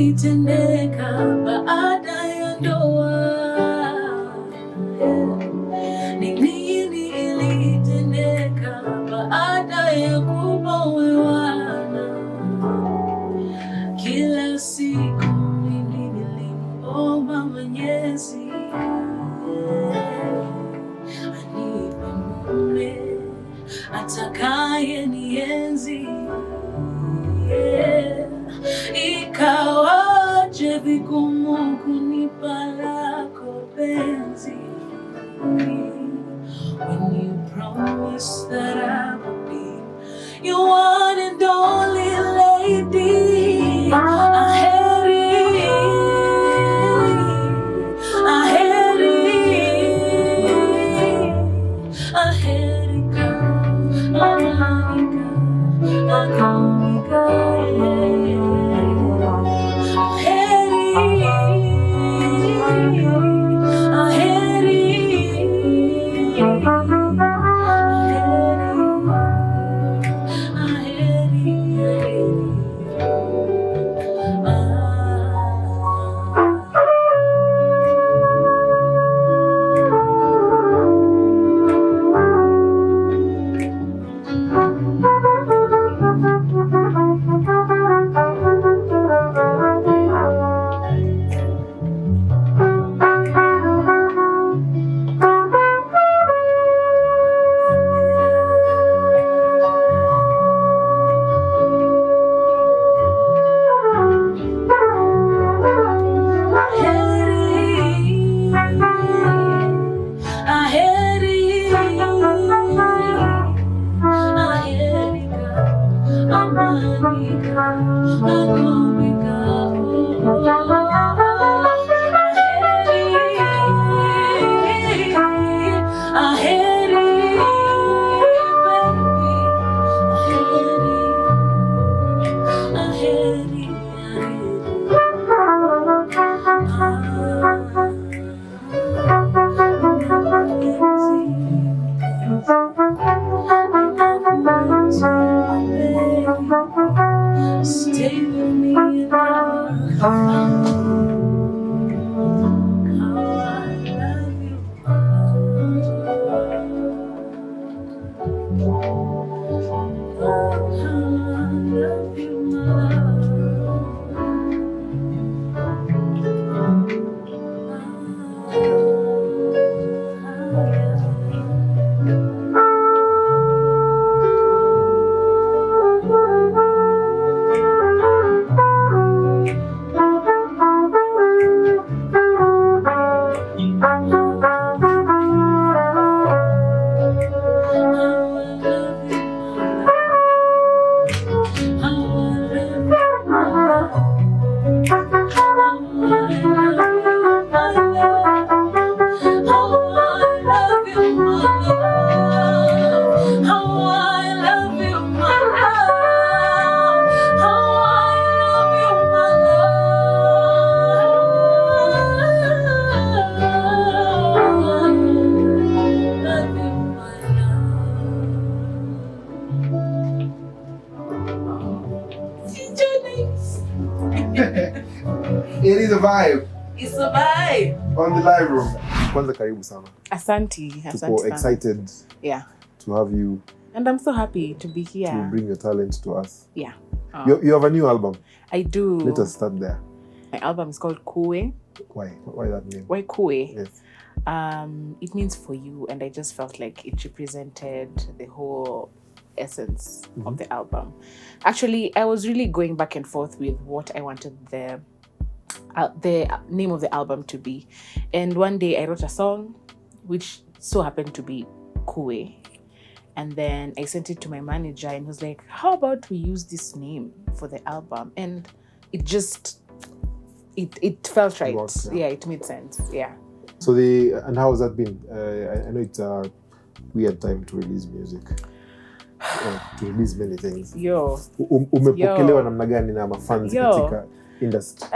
ilitendeka baada ya ndoa? Ni nini ilitendeka baada ya kuolewana? Kila siku mimi niliomba Mwenyezi anipe mume atakaye nienzi. Ikawaje vigumu kunipa lako penzi, when you promised that I would be your one and only lady. I had it, I had it, stay with me and It is a vibe. It's a vibe. On the live room. Kwanza karibu sana. Asante. Tuko excited to have you. And I'm so happy to be here. To bring your talent to us. Yeah. You have a new album. I do. Let us start there. My album is called Kue. Why? Why that name? Why Kue? Yes. It means for you, and I just felt like it represented the whole essence of the album. Actually, I was really going back and forth with what I wanted the name of the album to be, and one day I wrote a song which so happened to be Kue, and then I sent it to my manager and was like, how about we use this name for the album? And it just it felt right. Yeah, it made sense. Yeah. So and how has that been? I know it's a weird time to release music. To release many things. Umepokelewa namna gani na mafans katika industry?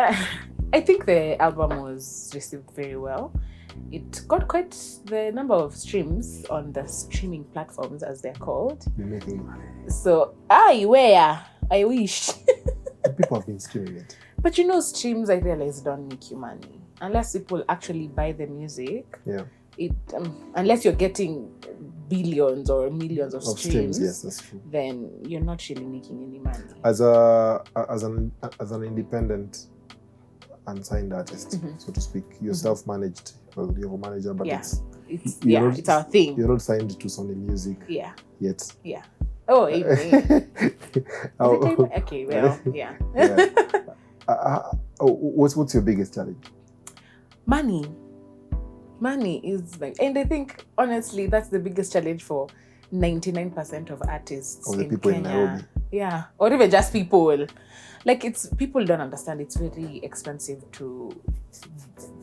I think the album was received very well. It got quite the number of streams on the streaming platforms, as they're called. You're making money. So, I wish. People have been streaming it. But streams, I realize, don't make you money unless people actually buy the music. Yeah. Unless you're getting billions or millions of streams, yes, that's true. Then you're not really making any money. As an independent, unsigned artist, so to speak, you're self-managed. Well, you have a manager, but it's our thing. You're not signed to Sony Music. Yeah. Yet. Yeah. Oh, amen. Okay. Well, yeah. What's your biggest challenge? Money is and I think honestly that's the biggest challenge for 99% of artists of the in people Kenya. in Nairobi. Yeah, or even just people. It's people don't understand. It's very expensive to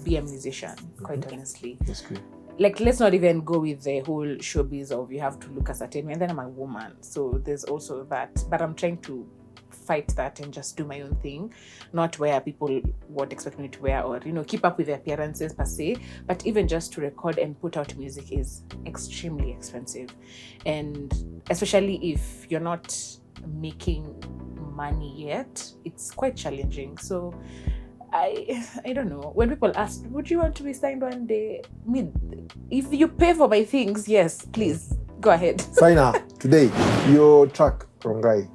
be a musician. Quite honestly. That's true. Let's not even go with the whole showbiz of you have to look a certain way. And then I'm a woman, so there's also that. But I'm trying to fight that and just do my own thing, not wear people would expect me to wear or keep up with the appearances per se, but even just to record and put out music is extremely expensive, and especially if you're not making money yet, it's quite challenging. So I don't know, when people ask, would you want to be signed one day? If you pay for my things, yes, please go ahead. Saina, today your track Rongai,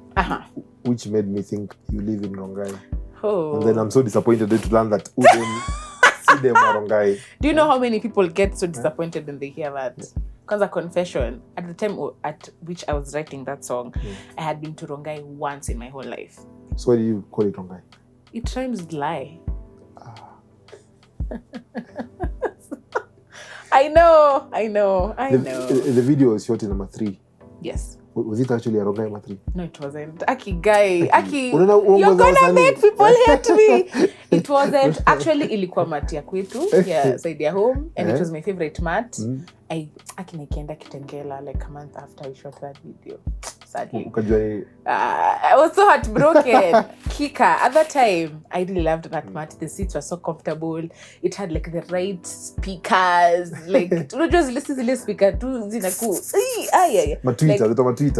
which made me think you live in Rongai. Oh. And then I'm so disappointed to learn that Udem Rongai. Do you know how many people get so disappointed when they hear that? Because a confession, at the time at which I was writing that song, I had been to Rongai once in my whole life. So why do you call it Rongai? It rhymes with lie. I know. The video was shot in number 3. Yes. Was it actually a Rongai number 3? No, it wasn't. You're gonna make people hate me. It wasn't. Actually, ilikuwa mat ya kwetu, side ya home, and it was my favorite mat. Nikaenda Kitengela like a month after we shot that video. Sadly. I was so heartbroken. Kika, at that time, I really loved that mat. The seats were so comfortable. It had like the right speakers. Just listen to the speaker.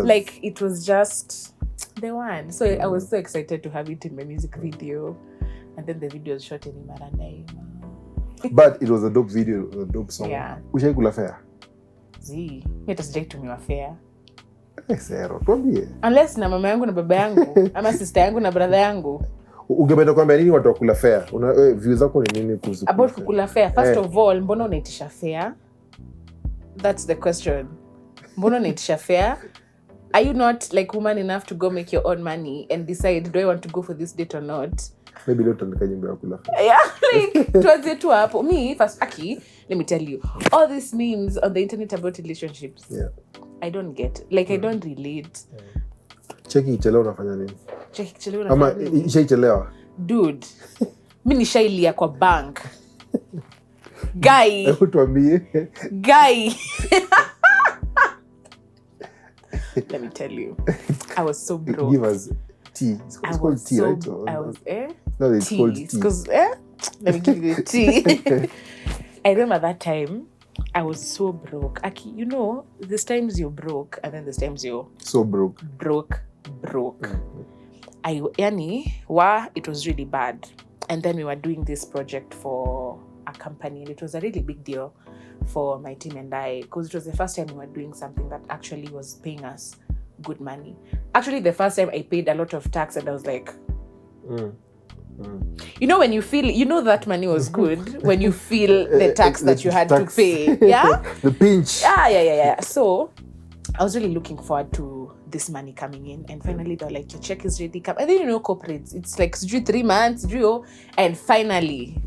Like it was just the one. So I was so excited to have it in my music video. And then the video was shot in Mbarathi. But it was a dope video, a dope song. Yeah. Ushaikula fare? Hata sijaitumiwa fare. Serro, tuambie. Unless na mama yangu na baba yangu, ama sister yangu na brother yangu. Ungependa kuambia nini watu wakula fare? Views zako ni nini kuhusu about kukula fare? First of all, mbona unaitisha fare? That's the question. Mbona unaitisha fare? Are you not like woman enough to go make your own money and decide, do I want to go for this date or not? Maybe leo tutaandika nyimbo ya kula fare. Yeah, tuanze tu hapo. Me first, let me tell you, all these memes on the internet about relationships. Yeah. I don't get. I don't relate. Cheki ichelewa unafanya nini? Cheki ichelewa unafanya nini? Ama ishaichelewa. Dude. Mimi nishailia kwa bank. Guy. Tuambie. Guy. Let me tell you. I was so broke. Give us tea. It's called tea, right? No, it's called tea. Because, let me give you the tea. I remember that time, I was so broke. There's times you're broke, and then there's times you're... So broke. Broke. It was really bad. And then we were doing this project for a company, and it was a really big deal for my team and I, because it was the first time we were doing something that actually was paying us good money. Actually, the first time I paid a lot of tax, and I was like... when you feel, that money was good, when you feel the tax that you had to pay. Yeah? The pinch. Yeah. So, I was really looking forward to this money coming in. And finally, they're like, your check is ready. And then, corporates, it's like 3 months, and finally,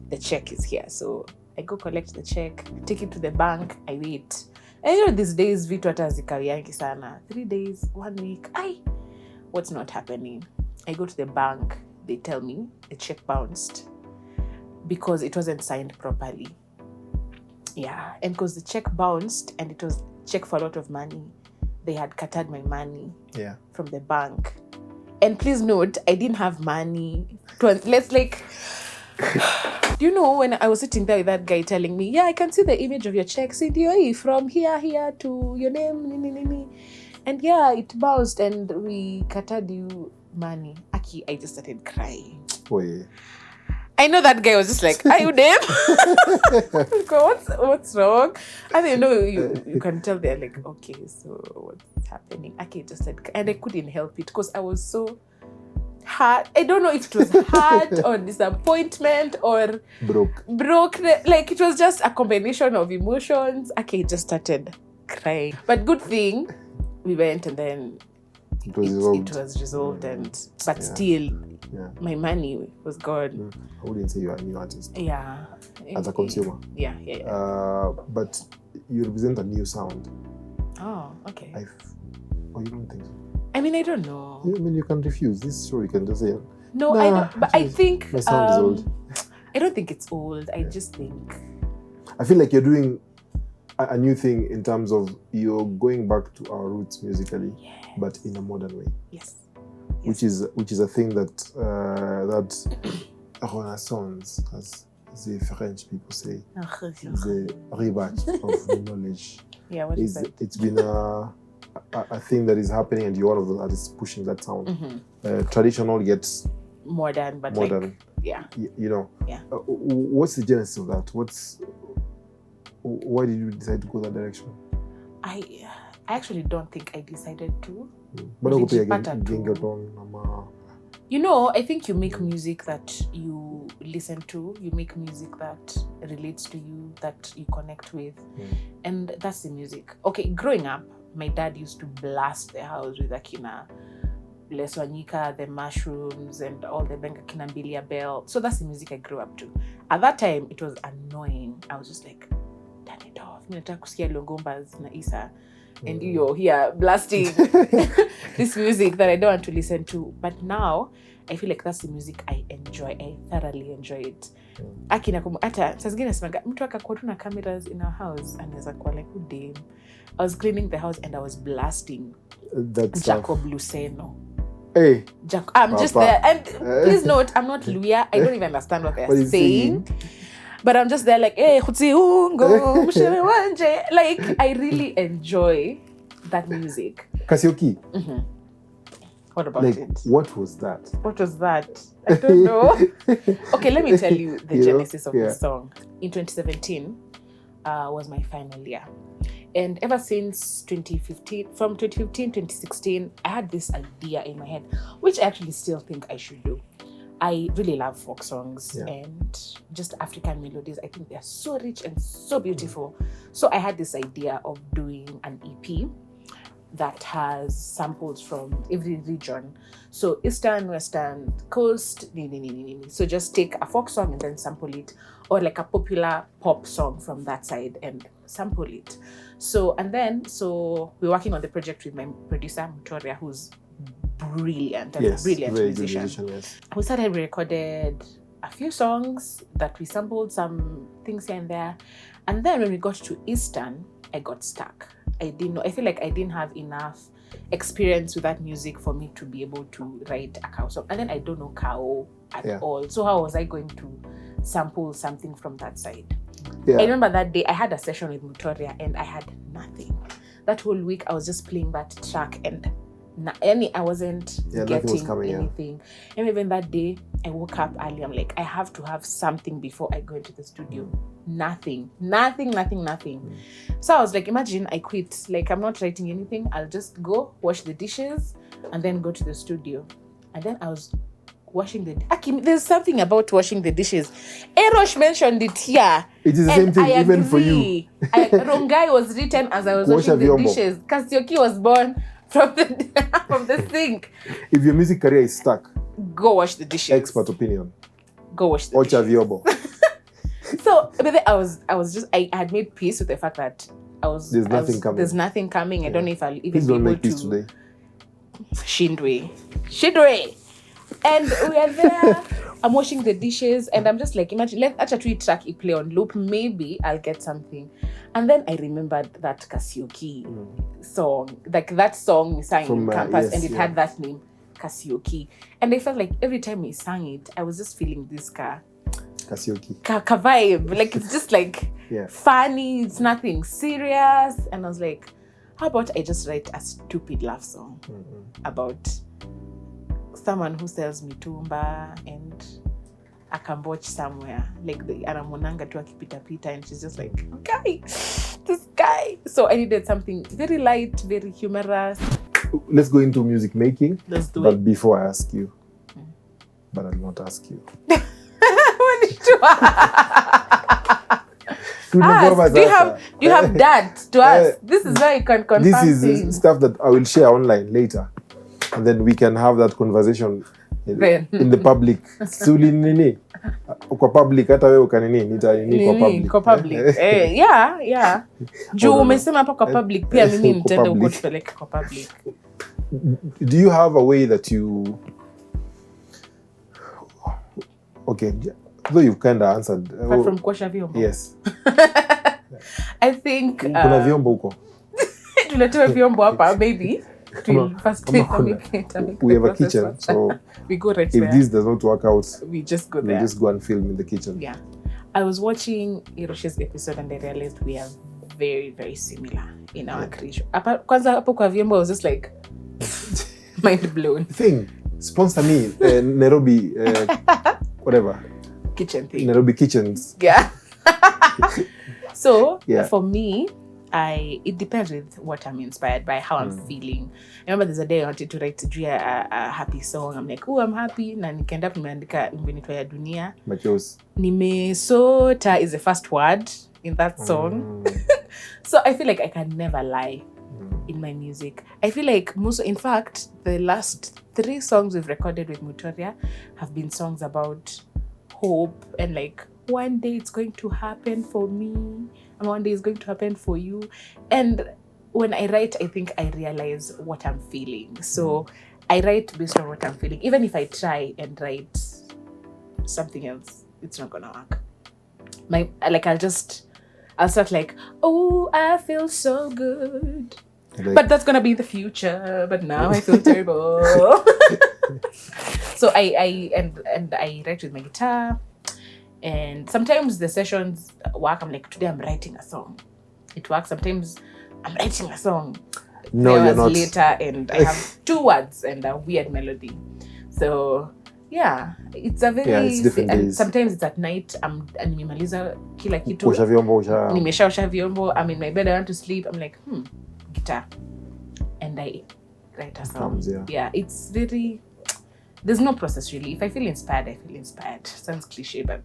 the check is here. So, I go collect the check, take it to the bank, I wait. And these days, vitu hata zikawiangi sana. 3 days, 1 week. What's not happening? I go to the bank. They tell me the check bounced because it wasn't signed properly. Yeah, and because the check bounced and it was check for a lot of money, they had cutted my money from the bank. And please note, I didn't have money. Do you know when I was sitting there with that guy telling me, I can see the image of your check, CDOE, from here to your name, and it bounced and we cutted you money. I just started crying. Oh yeah. I know that guy was just like, are you them? What's wrong? And you can tell they're like, okay, so what's happening? Okay, just said, and I couldn't help it because I was so hurt. I don't know if it was hurt or disappointment or broke. Like it was just a combination of emotions. Okay, just started crying. But good thing we went and then it was resolved but still my money was gone. I wouldn't say you are a new artist. Yeah. As a consumer. Yeah. But you represent a new sound. Oh, okay. You don't think so? I mean, I don't know. I mean, you can refuse. This is true. You can just say, no, I don't. But I think my sound is old. I don't think it's old. I just think. I feel like you're doing a new thing in terms of you're going back to our roots musically, but in a modern way. Yes. Which is a thing that Renaissance, as the French people say, is a rebirth of knowledge. Yeah, what is that? It's been a thing that is happening, and you're one of the artists pushing that sound. Mm-hmm. Traditional gets modern, but modern. Yeah. What's the genesis of that? Why did you decide to go that direction? I actually don't think I decided to. But I think you make music that you listen to. You make music that relates to you, that you connect with. And that's the music. Okay, growing up, my dad used to blast the house with Akina Leswanyika, the Mushrooms, and all the Benga Kinambilia Bell. So that's the music I grew up to. At that time, it was annoying. I was just like, turn it off. Ninataka kusikia Longombas na Isa. And you're here blasting this music that I don't want to listen to. But now, I feel like that's the music I enjoy. I thoroughly enjoy it. Ata saa zingine nasemaga mtu akakuwa tu na cameras in our house anaweza kuwa like damn. I was cleaning the house and I was blasting Jacob Luceno. Hey, I'm just there. And please note, I'm not Luya. I don't even understand what they're saying. But I'm just there like, hey, like, I really enjoy that music. Kasioki. Mm-hmm. What about it? What was that? I don't know. Okay, let me tell you the genesis of the song. In 2017 was my final year. And ever since 2015, from 2015 to 2016, I had this idea in my head, which I actually still think I should do. I really love folk songs and just African melodies. I think they're so rich and so beautiful. So I had this idea of doing an EP that has samples from every region. So Eastern, Western, Coast, So just take a folk song and then sample it, or like a popular pop song from that side and sample it. So we're working on the project with my producer, Mutoria, who's brilliant musician. Yes. We recorded a few songs that we sampled, some things here and there. And then when we got to Eastern, I got stuck. I feel like I didn't have enough experience with that music for me to be able to write a cow song. And then I don't know cow at all. So how was I going to sample something from that side? I remember that day I had a session with Mutoria and I had nothing. That whole week I was just playing that track and I wasn't getting anything. And even that day, I woke up early. I'm like, I have to have something before I go into the studio. Nothing. So I was like, imagine I quit. Like, I'm not writing anything. I'll just go wash the dishes and then go to the studio. And then I was washing there's something about washing the dishes. Erosh mentioned it here. It is the same thing even for you. Rongai was written as I was washing the dishes. Kasioki was born from the sink. If your music career is stuck, go wash the dishes. Expert opinion. Go wash the dishes. Vyombo. So I had made peace with the fact that there's nothing coming. I don't know if I'll even be able to. Today. Shindwe. And we are there. I'm washing the dishes and I'm just like, imagine, let's actually track it play on loop. Maybe I'll get something. And then I remembered that Kasioki song, like that song we sang in campus, and it had that name, Kasioki. And I felt like every time we sang it, I was just feeling this Kasioki vibe. Like it's just like funny, it's nothing serious. And I was like, how about I just write a stupid love song about someone who sells mitumba and akamboch somewhere, like the anamonanga tu akipita and she's just like, okay, this guy. So I needed something very light, very humorous. Let's go into music making. Let's do but it. Before I ask you, but I'll not ask you. Do you have that to us? This is where you can confirm this is things. Stuff that I will share online later, and then we can have that conversation in the public. Suli nini kwa public, hata wewe ukanini nita kwa public. Yeah. Juu umesema hapa kwa public, pia mimi nitaenda huko tupeleke kwa public. Do you have a way that you... Okay, though you've kind of answered. Apart from kuosha vyombo. Yes. I think... Kuna vyombo huko. Tuletewe vyombo hapa, baby. We have a kitchen, so we go right if there. This does not work out, we just go there. We just go and film in the kitchen. Yeah. I was watching Hiroshi's episode and I realized we are very, very similar in our creation. Kwanza hapo kwa vyombo, I was just like mind blown. Thing, sponsor me, Nairobi, whatever. Kitchen thing. Nairobi kitchens. Yeah. So for me, it depends with what I'm inspired by, how I'm feeling. I remember there's a day I wanted to write a happy song. I'm like, oh, I'm happy. Na nikaenda hapo nimeandika Mbenitwa ya Dunia. Machos. Nimesota is the first word in that song. So I feel like I can never lie in my music. I feel like in fact, the last 3 songs we've recorded with Mutoria have been songs about hope and like, one day it's going to happen for me and one day it's going to happen for you. And when I write, I think I realize what I'm feeling. So I write based on what I'm feeling. Even if I try and write something else, it's not gonna work. I'll start like, oh, I feel so good. But that's gonna be in the future. But now I feel terrible. So I write with my guitar. And sometimes the sessions work. I'm like, today I'm writing a song. It works. Sometimes I'm writing a song. No, you're not. Later, and I have 2 words and a weird melody. So yeah, it's a very... it's different days. Sometimes it's at night. Nimemaliza kila kitu. Nimeshaosha vyombo. I'm in my bed. I want to sleep. I'm like, guitar. And I write a song. Yeah, it's very... There's no process really. If I feel inspired, I feel inspired. Sounds cliche, but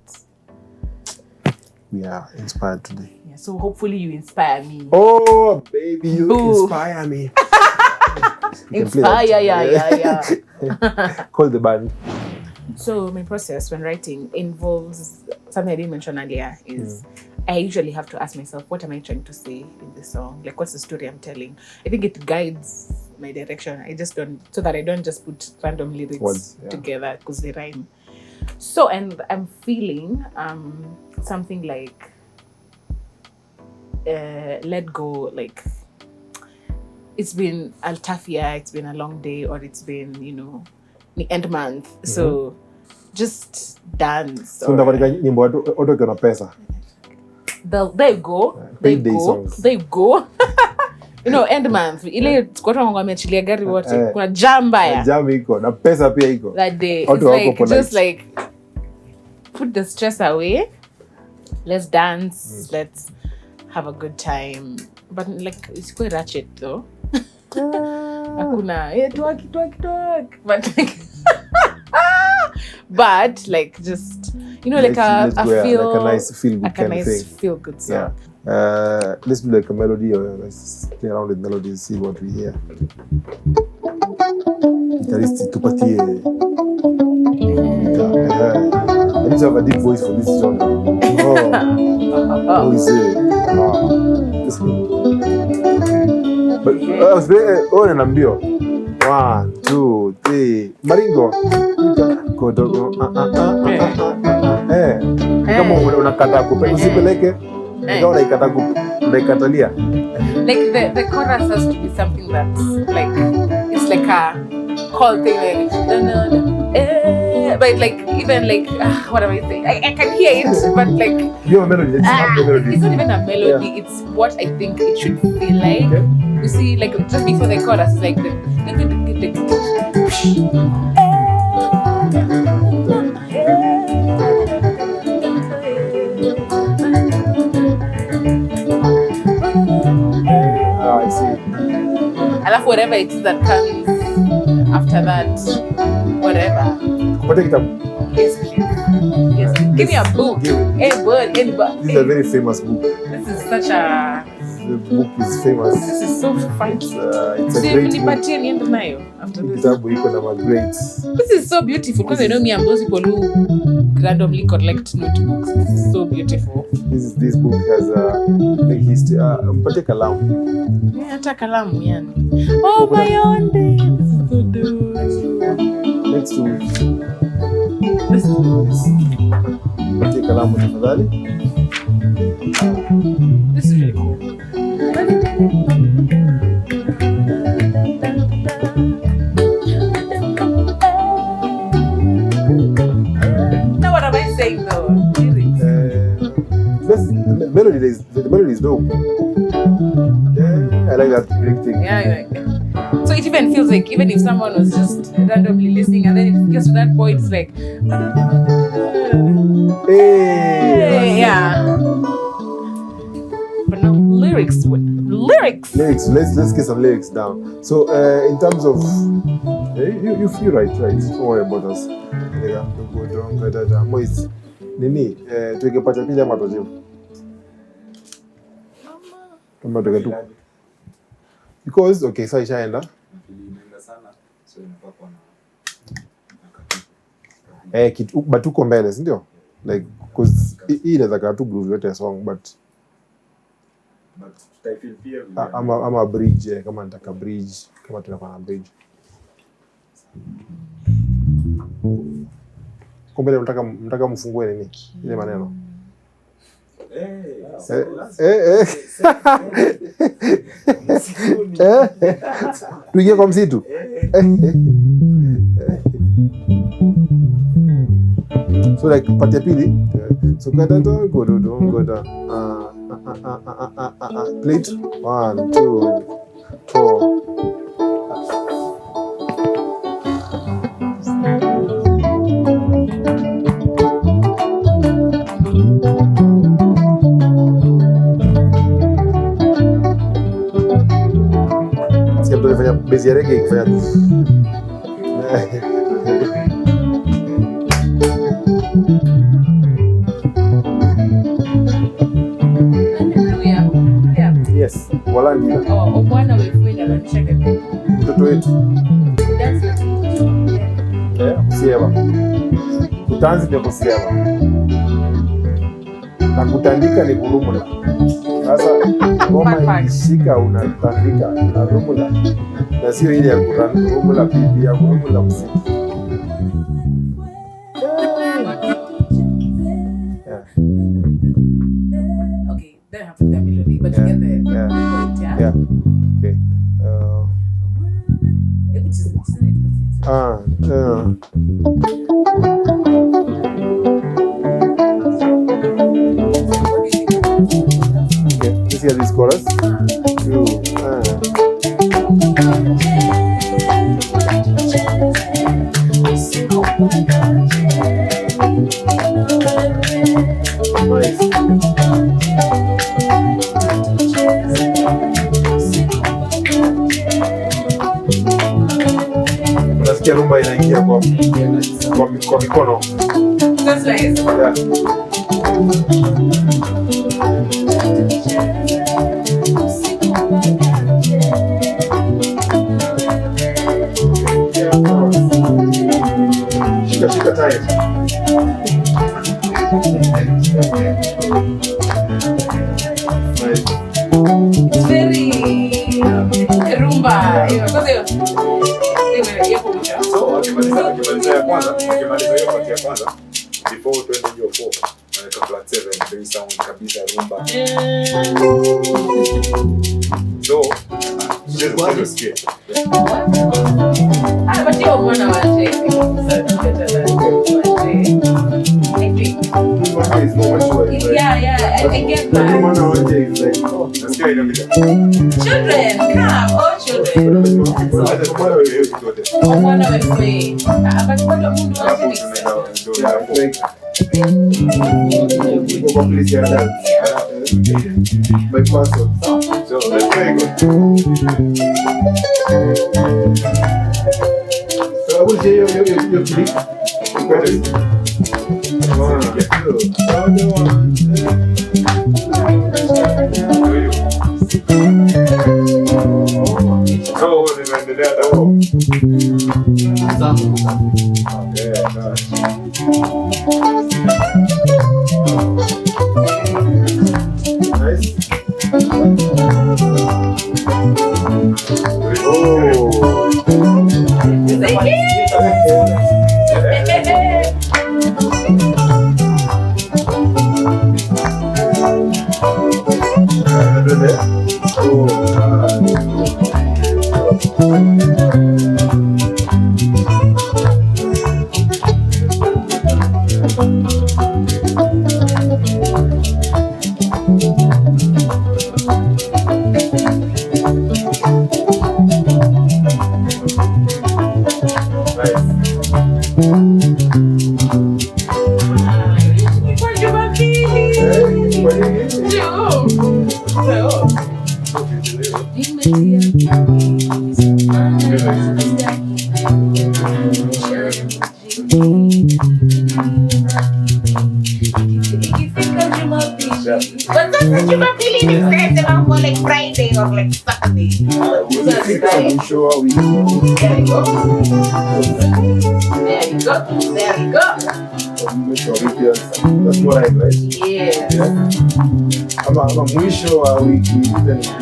we are inspired today. Yeah, so hopefully you inspire me. Oh, baby, you inspire me. Inspire, yeah. Call the band. So my process when writing involves something I didn't mention earlier is I usually have to ask myself, what am I trying to say in this song? Like, what's the story I'm telling? I think it guides my direction. I just don't, so that I don't just put random lyrics together because they rhyme. So, and I'm feeling something like let go, like it's been a tough year, it's been a long day, or it's been, the end month. So just dance. So There you go. End month. Ile tukota wangu ameachilia gari wote. Kuna jam mbaya. Jam iko na pesa pia iko. That day. It's like, just like put the stress away. Let's dance. Let's have a good time. But like it's quite ratchet though. Hakuna talk. But like just like a nice feel good kind of thing. Feel good song. Yeah. Let's do like a melody, or let's play around with melodies, see what we hear. Guitarist tupatie. I need to have a deep voice for this genre. Is it? But I was very nambio. 1, 2, 3. Maringo. Kama unakata kupenda usipeleke. Like the chorus has to be something that's like it's like a call thing, like but like even like what am I saying? I can hear it, but like your melody. It's not the melody. It's not even a melody. Yeah. It's what I think it should feel like. Okay. You see, like just before the chorus, it's like the whatever it is that comes after that, whatever. Yes, please. Yes. Give me a book. A word. This is a very famous book. This is such a... The book is famous. This is so funky. It's a great book. After this. This is so beautiful because I know me and those people who randomly collect notebooks. This is so beautiful. This book has a history. Mpate kalamu. Yeah, hata kalamu yani. Oh my own day. This is so dope. Next to this is mpate kalamu tafadhali. This is really cool. Now what am I saying though? The melody is dope. Yeah, I like that big thing. Yeah. So it even feels like even if someone was just randomly listening and then it gets to that point, it's like hey, yeah. But no lyrics. Let's get some lyrics down. So in terms of you feel right. Don't worry about us. Moist. Nini tukipata pili ama tojibu. Kama tukatu. Because okay, sasa ishaenda. Batuko mbele, si ndio? Like cause hii inaweza kaa tu groove yote ya song but ama bridge kama nataka bridge kama tunakuwa na bridge. Kumbe mtaka mfungue nini ile maneno. Tuingie kwa msitu. So like part ya pili. So kata to go da. Plate 1 2 4. Fanya base ya reggae kufanya yes, wala ndio. Bwana wewe na Meshack. Mtoto wetu. Kusieba. Kutanzi ndio kusieba. Na kutandika ni kulumula. Sasa ngoma ikishika unatandika na rumula. Na sio ile ya kurumula bibi ya kurumula muziki. Okay, then I have to tell melody, but you get the point, yeah? Yeah. Okay. Okay, let's hear this chorus. Nasikia rumba inaingia kwa mikono. That's nice. Yeah. Shika time. Nice. It's very rumba. So, akimaliza ya kwanza, before tuende hiyo 4, anaweka flat 7, very sound kabisa rumba. So, just skip. But you mwana waje. I think. Yeah, I get that. Children, come, all children. Mwana wewe. But bado mundu waje. My passport. So Like Friday or like Saturday. There you go. That's what I like. Yeah. Ama mwisho wa wiki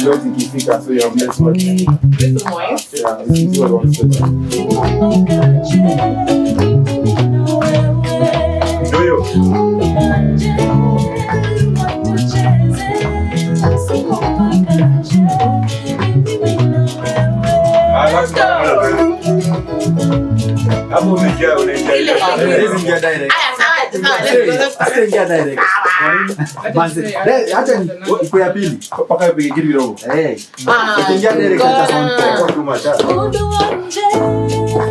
yote ikifika, so you have less money. Little moist. Yeah, this is what I want to say. Let's go. Hapo umejaa unaendelea. Ingia direct. Hata iko ya pili mpaka ipige kitu kidogo. Ingia direct hata sound kwa tuma cha.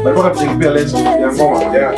Bado tukipiga lens ya ngoma. Yeah.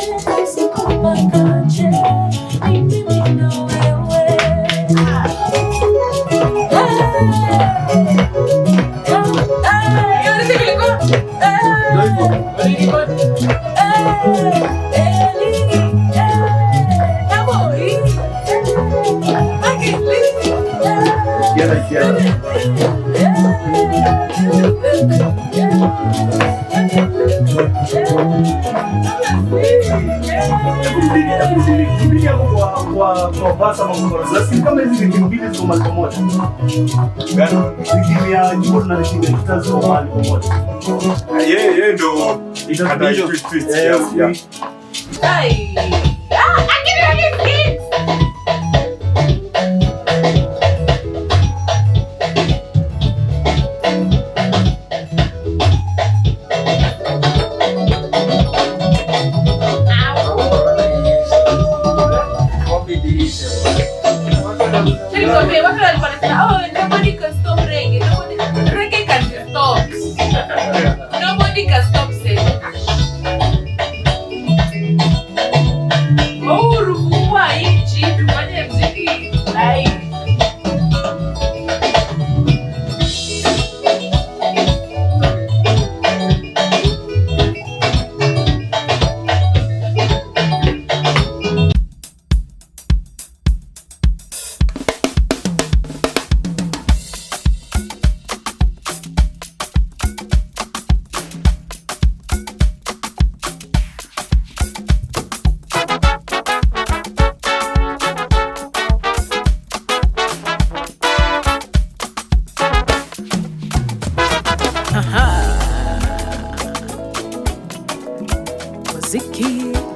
Muziki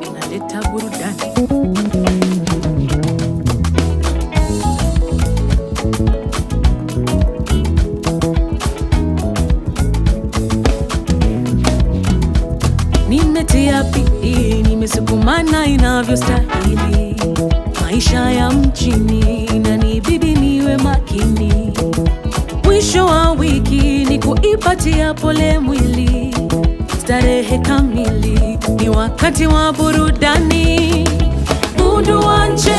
inaleta burudani. Nimetia bidii, nimesukumana inavyostahili. Maisha ya mjini inanibidi niwe makini. Mwisho wa wiki ni kuipatia pole mwili. Starehe kamili ni wakati wa burudani. Mundu wanje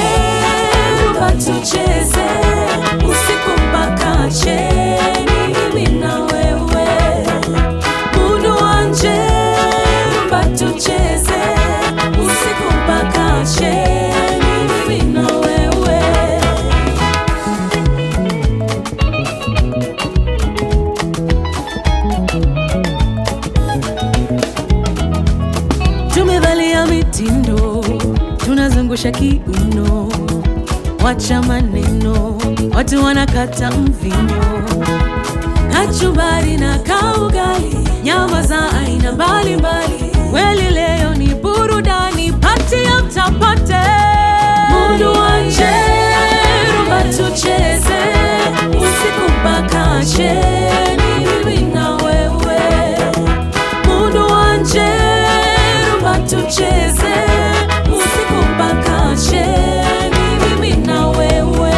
tucheze usiku mpaka cheni. zungusha kiuno, wacha maneno, watu wanakata mvinyo. Kachumbari na kaugali, nyama za aina mbalimbali. Weli leo ni burudani, pati ya utapate. Mundu wanje, rumba tucheze, usiku mpaka cheni, mimi na wewe. Mundu wanje, rumba tucheze, usiku mpaka cheni, mimi na wewe.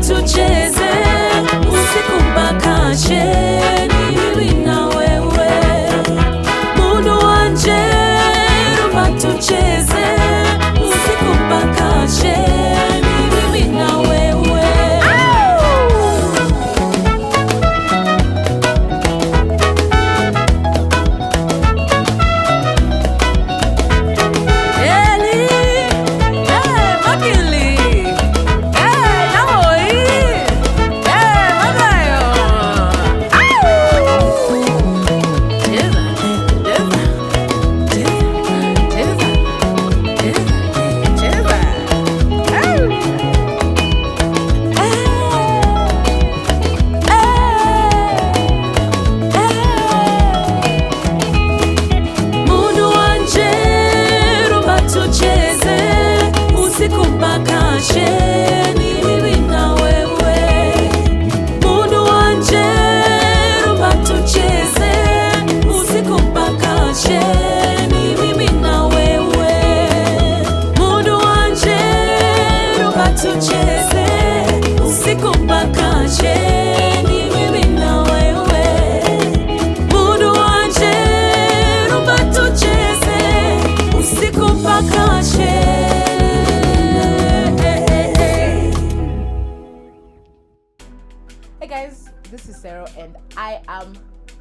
Tucheze usiku mpaka cheni, mimi na wewe. Mundu wanje, rumba tucheze usiku mpaka cheni, mimi na wewe. Mackinlay. Hey guys, this is Serro and I am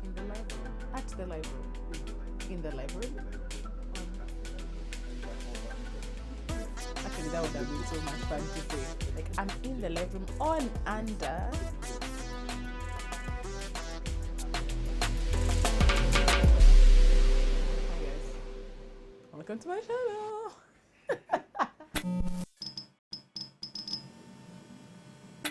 in the library. At the library. In the library. Actually, that would have been so much fun to say. Like, I'm in the library on under. Hi guys. Welcome to my channel.